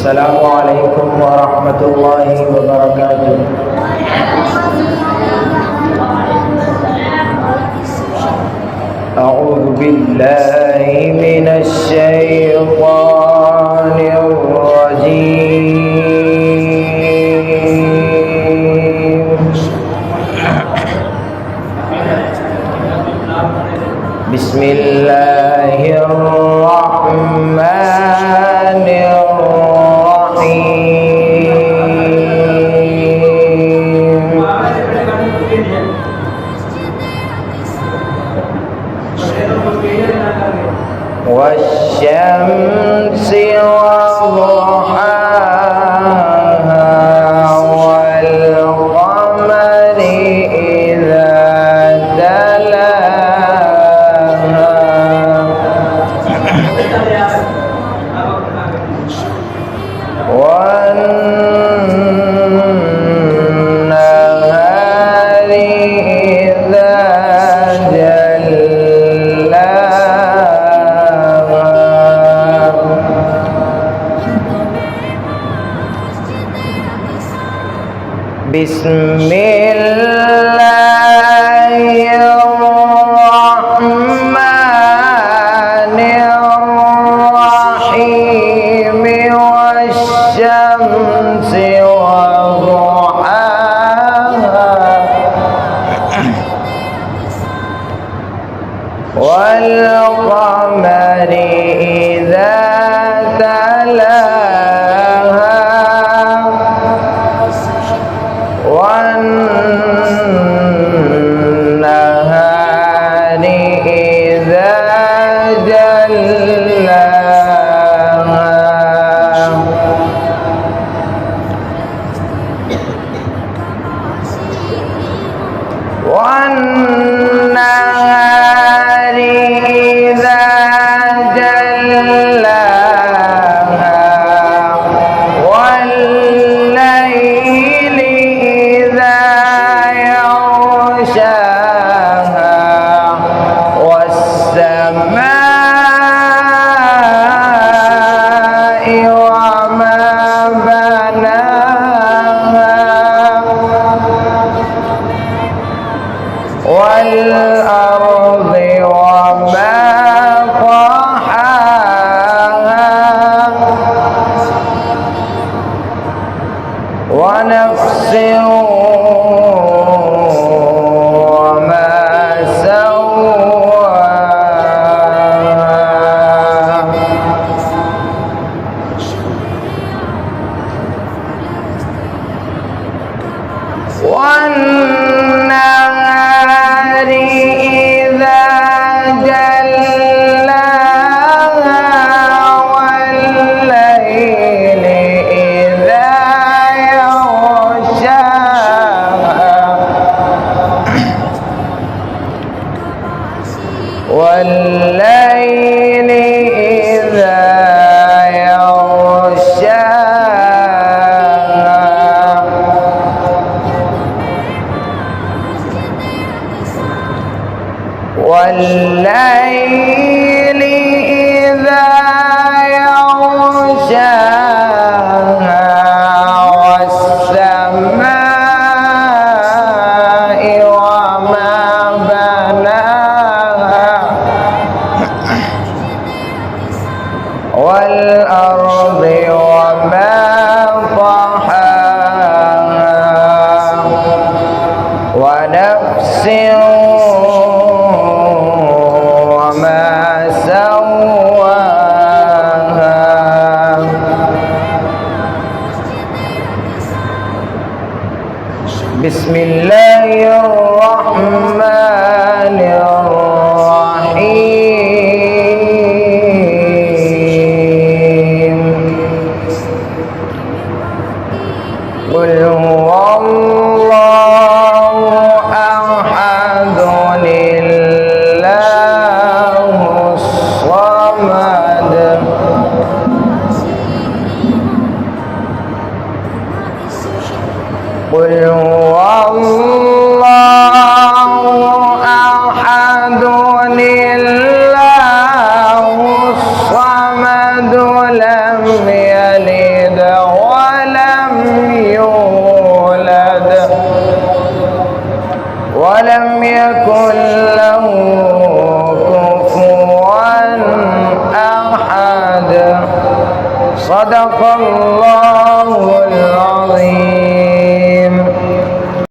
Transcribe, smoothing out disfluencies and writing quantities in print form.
السلام عليكم ورحمة الله وبركاته. أعوذ بالله من الشيطان الرجيم. بسم الله الرحمن الرحيم. والشمس وضحاها والقمر إذا تلاها والنهار إذا بسم الله الرحمن الرحيم. والشمس وضحاها والقمر إذا تلاها والنهار إذا جلاها والنهار إذا جلاها والليل إذا يغشاها والسماء وما بناها والأرض وما طحاها ونفس وما سواها والنهار إذا جلاها والليل إذا يغشاها والليل إذا يغشاها والليل إذا يغشاها والسماء وما بناها والأرض وما طحاها ونفس وما سواها بسم الله الرحمن الرحيم. قل هو الله أحد الله الصمد قل هو الله أحد الله الصمد لم يلد ولم يكن له كفوا أحد. صدق الله العظيم.